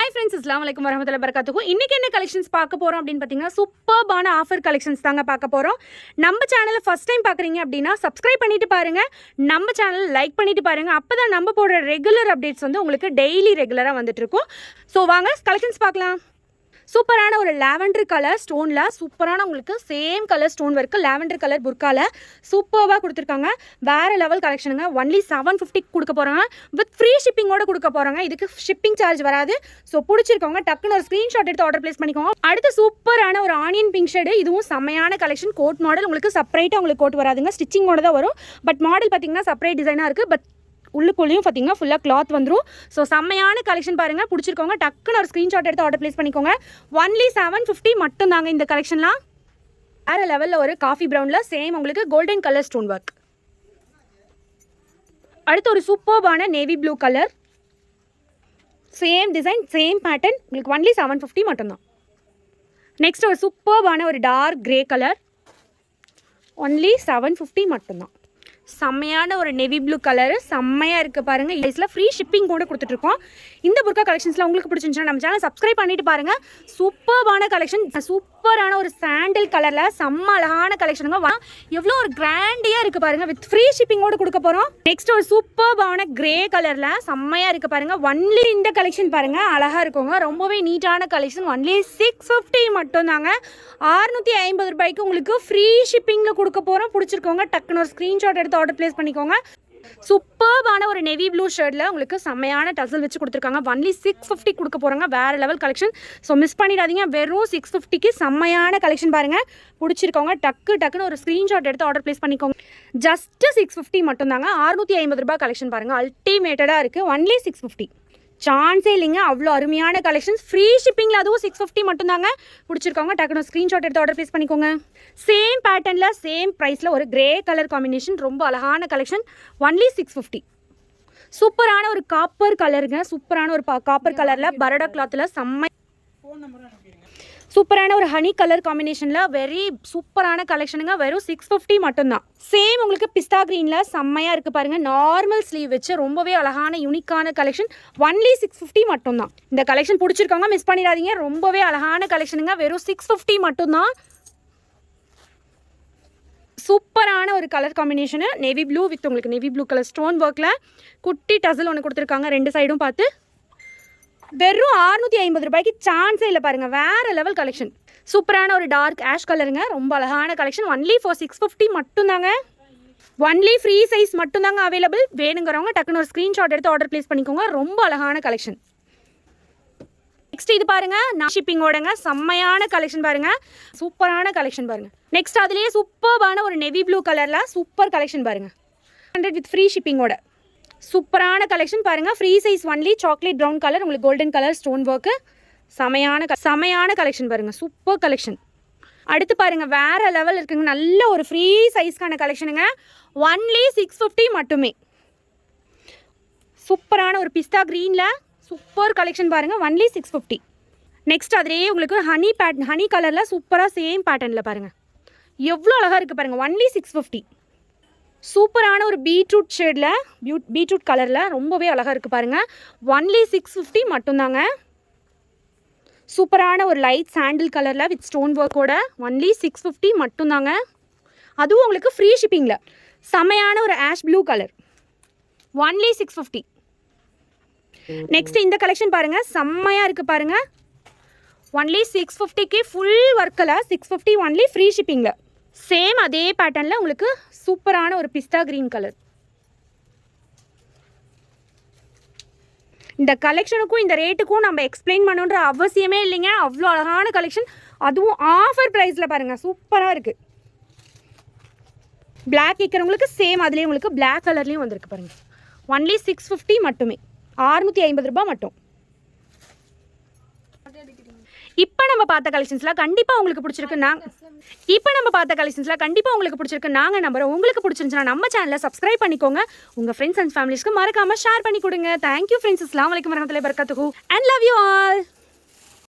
Hi friends, அஸ்ஸலாமு அலைக்கும் வரஹ்மத்துல்லாஹி வபரகாத்துஹு. இன்னைக்கு என்ன கலெக்ஷன்ஸ் பார்க்க போறோம் அப்படின்னு பார்த்தீங்கன்னா, சூப்பர்பான ஆஃபர் கலெக்ஷன்ஸ் தாங்க பார்க்க போறோம். நம்ம சேனலை ஃபர்ஸ்ட் டைம் பார்க்குறீங்க அப்படின்னா சப்ஸ்கிரைப் பண்ணிட்டு பாருங்க, நம்ம சேனல் லைக் பண்ணிட்டு பாருங்க. அப்பதான் நம்ம போடுற ரெகுலர் அப்டேட்ஸ் வந்து உங்களுக்கு டெய்லி ரெகுலராக வந்துட்டு இருக்கும். ஸோ வாங்க கலெக்ஷன்ஸ் பார்க்கலாம். சூப்பரான ஒரு லாவெண்டர் கலர் ஸ்டோனில் சூப்பரான உங்களுக்கு same colour stone work lavender colour புர்க்கால சூப்பராக கொடுத்துருக்காங்க. வேறு லெவல் கலெக்ஷனுங்க. ஒன்லி 750 கொடுக்க போகிறாங்க. வித் ஃப்ரீ ஷிப்பிங்கோட கொடுக்க போகிறாங்க. இதுக்கு ஷிப்பிங் சார்ஜ் வராது. ஸோ பிடிச்சிருக்கவங்க டக்குன்னு ஒரு ஸ்க்ரீன்ஷாட் எடுத்து ஆர்டர் பிளேஸ் பண்ணிக்கோங்க. அடுத்து சூப்பரான ஒரு ஆனியன் பிங்க் ஷேடு. இதுவும் செம்மையான கலெக்ஷன். கோட் மாடல் உங்களுக்கு செப்பரேட்டாக உங்களுக்கு கோட் வராதுங்க, ஸ்டிச்சிங்கோட தான் வரும். பட் மாடல் பார்த்தீங்கன்னா செப்பரேட் டிசைனாக இருக்குது. பட் உள்ளுக்குள்ளேயும் பார்த்தீங்கன்னா ஃபுல்லாக கிளாத் வந்துடும். ஸோ செம்மையான கலெக்ஷன் பாருங்கள். பிடிச்சிருக்கவங்க டக்குன்னு ஒரு ஸ்க்ரீன்ஷாட் எடுத்து ஆர்டர் ப்ளேஸ் பண்ணிக்கோங்க. ஒன்லி 750 மட்டும் தாங்க இந்த கலெக்ஷன்லாம். வேறு லெவலில் ஒரு காஃபி ப்ரௌனில் சேம் உங்களுக்கு கோல்டன் கலர் ஸ்டோன் ஒர்க். அடுத்து ஒரு சூப்பர்பான navy blue colour, same design same pattern, உங்களுக்கு ஒன்லி 750 மட்டும்தான். நெக்ஸ்ட் ஒரு சூப்பர்பான ஒரு டார்க் கிரே கலர், ஒன்லி 750 மட்டும்தான். செம்மையான ஒரு நெவி ப்ளூ கலரு செம்மையாக இருக்குது பாருங்கள். இதில் ஃப்ரீ ஷிப்பிங் கூட கொடுத்துட்ருக்கோம். இந்த புர்கா கலெக்ஷன்ஸில் உங்களுக்கு பிடிச்சிருந்துச்சுன்னா நம்ம சேனல் சப்ஸ்கிரைப் பண்ணிட்டு பாருங்கள். சூப்பர்பான கலெக்ஷன், சூப்பரான ஒரு சாண்டில் கலரில் செம்ம அழகான கலெக்ஷனுங்க. எவ்வளோ ஒரு கிராண்டியாக இருக்குது பாருங்கள். வித் ஃப்ரீ ஷிப்பிங்கோடு கொடுக்க போகிறோம். நெக்ஸ்ட் ஒரு சூப்பர்பான கிரே கலரில் செம்மையாக இருக்குது பாருங்கள். ஒன்லி இந்த கலெக்ஷன் பாருங்கள், அழகாக இருக்குங்க. ரொம்பவே நீட்டான கலெக்ஷன். ஒன்லி 650 மட்டும் தாங்க. 650 ரூபாய்க்கு உங்களுக்கு ஃப்ரீ ஷிப்பிங்கில் கொடுக்க போகிறோம். பிடிச்சிருக்கோங்க டக்குன்னு ஒரு ஸ்க்ரீன்ஷாட் எடுத்து ஆர்டர் பிளேஸ் பண்ணிக்கோங்க. சூப்பர்பான ஒரு நெவி ப்ளூ ஷர்ட்டில் உங்களுக்கு செம்மையான டசல் வச்சு கொடுத்துருக்காங்க. ஒன்லி 650 கொடுக்க போகிறாங்க. வேறு லெவல் கலெக்ஷன். ஸோ மிஸ் பண்ணிடாதீங்க. வெறும் 650க்கு செம்மையான கலெக்ஷன் பாருங்கள். பிடிச்சிருக்கவங்க டக்குன்னு ஒரு ஸ்க்ரீன்ஷாட் எடுத்து ஆர்டர் பிளேஸ் பண்ணிக்கோங்க. ஜஸ்ட்டு 650 மட்டும் தாங்க. 650 ரூபாய் கலெக்ஷன் பாருங்கள். அல்டிமேட்டடாக இருக்குது. ஒன்லி 650. சான்ஸே இல்லைங்க, அவ்வளோ அருமையான கலெக்ஷன்ஸ். ஃப்ரீ ஷிப்பிங்கில் அதுவும் 650 மட்டும்தாங்க. பிடிச்சிருக்கவங்க டக்குனு ஸ்க்ரீன்ஷாட் எடுத்து ஆர்டர் ப்ளேஸ் பண்ணிக்கோங்க. சேம் பேட்டர்னில் சேம் ப்ரைஸில் ஒரு கிரே கலர் காம்பினேஷன், ரொம்ப அழகான கலெக்ஷன். ஒன்லி 650. சூப்பரான ஒரு காப்பர் கலருங்க. சூப்பரான ஒரு காப்பர் கலரில் பரோடா கிளாத்தில் செம்ம சூப்பரான ஒரு ஹனி கலர் காம்பினேஷனில் வெரி சூப்பரான கலெக்ஷனுங்க. வெறும் 650 மட்டும்தான். சேம் உங்களுக்கு பிஸ்தா க்ரீனில் செம்மையாக இருக்குது பாருங்கள். நார்மல் ஸ்லீவ் வச்சு ரொம்பவே அழகான யூனிக்கான கலெக்ஷன். ஒன்லி 650 மட்டும்தான். இந்த கலெக்ஷன் பிடிச்சிருக்கவங்க மிஸ் பண்ணிடாதீங்க. ரொம்பவே அழகான கலெக்ஷனுங்க. வெறும் 650 மட்டும்தான். சூப்பரான ஒரு colour combination. Navy blue with உங்களுக்கு நேவி ப்ளூ கலர் ஸ்டோன் ஒர்க்கில் குட்டி டசல் ஒன்று கொடுத்துருக்காங்க. ரெண்டு சைடும் பார்த்து வெறும் 650 ரூபாய்க்கு சான்ஸே இல்லை பாருங்கள். வேறு லெவல் கலெக்ஷன். சூப்பரான ஒரு டார்க் ஆஷ் கலருங்க. ரொம்ப அழகான கலெக்ஷன். ஒன்லி ஃபார் 650 மட்டும்தாங்க. ஒன்லி ஃப்ரீ சைஸ் மட்டும்தாங்க அவைலபிள். வேணுங்கிறவங்க டக்குன்னு ஒரு ஸ்க்ரீன்ஷாட் எடுத்து ஆர்டர் ப்ளேஸ் பண்ணிக்கோங்க. ரொம்ப அழகான கலெக்ஷன். நெக்ஸ்ட் இது பாருங்க, நான் ஷிப்பிங்கோடங்க செம்மையான கலெக்ஷன் பாருங்க. சூப்பரான கலெக்ஷன் பாருங்க. நெக்ஸ்ட் அதுலேயே சூப்பர்பான ஒரு நெவி ப்ளூ கலரில் சூப்பர் கலெக்ஷன் பாருங்க. 100 வித் ஃப்ரீ ஷிப்பிங்கோட சூப்பரான கலெக்ஷன் பாருங்கள். Free size only chocolate brown colour, உங்களுக்கு கோல்டன் கலர் ஸ்டோன் ஒர்க்கு. செமையான கலெக்ஷன் பாருங்கள். Super collection. அடுத்து பாருங்கள், வேறு லெவல் இருக்குங்க. நல்ல ஒரு ஃப்ரீ சைஸ்க்கான கலெக்ஷனுங்க. ஒன்லி 650 மட்டுமே. சூப்பரான ஒரு பிஸ்தா க்ரீனில் சூப்பர் கலெக்ஷன் பாருங்கள். ஒன்லி 650. நெக்ஸ்ட் அதிலேயே உங்களுக்கு ஹனி கலரில் சூப்பராக சேம் பேட்டர்னில் பாருங்கள். எவ்வளோ அழகாக இருக்குது பாருங்கள். ஒன்லி 650. சூப்பரான ஒரு பீட்ரூட் ஷேடில் பீட்ரூட் கலரில் ரொம்பவே அழகாக இருக்குது பாருங்கள். ஒன்லி 650 மட்டும்தாங்க. சூப்பரான ஒரு லைட் சாண்டில் கலரில் வித் ஸ்டோன் ஒர்க்கோட ஒன்லி 650 மட்டும்தாங்க. அதுவும் உங்களுக்கு ஃப்ரீ ஷிப்பிங்கில். செமையான ஒரு ash blue colour. Only 650. Next இந்த கலெக்ஷன் பாருங்கள். செம்மையாக இருக்குது பாருங்கள். ஒன்லி 650க்கு ஃபுல் ஒர்க்கில் 650 ஒன்லி ஃப்ரீ ஷிப்பிங்கில். சேம் அதே பேட்டர்னில் உங்களுக்கு சூப்பரான ஒரு பிஸ்தா கிரீன் கலர். இந்த கலெக்ஷனுக்கும் இந்த ரேட்டுக்கும் நம்ம எக்ஸ்பிளைன் பண்ணுன்ற அவசியமே இல்லைங்க. அவ்வளோ அழகான கலெக்ஷன். அதுவும் ஆஃபர் ப்ரைஸில் பாருங்கள். சூப்பராக இருக்குது. பிளாக் கேட்குறவங்களுக்கு சேம் அதுலேயே உங்களுக்கு பிளாக் கலர்லேயும் வந்திருக்கு பாருங்கள். ஒன்லி 650 மட்டுமே. 650 ரூபாய் மட்டும். இப்போ நம்ம பார்த்த கலெக்ஷன்ஸ்லாம் கண்டிப்பாக உங்களுக்கு பிடிச்சிருக்கு. நாங்கள் நம்புறோம். உங்களுக்கு பிடிச்சிருந்துச்சுன்னா நம்ம சேனலை சப்ஸ்கிரைப் பண்ணிக்கோங்க. உங்கள் ஃப்ரெண்ட்ஸ் அண்ட் ஃபேமிலிஸ்க்கு மறக்காமல் ஷேர் பண்ணி கொடுங்க. Thank you friends. அஸ்ஸலாமு அலைக்கும் வரஹ்மத்துல்லாஹி வபரகாத்துஹு அண்ட் லவ் யூ ஆல்.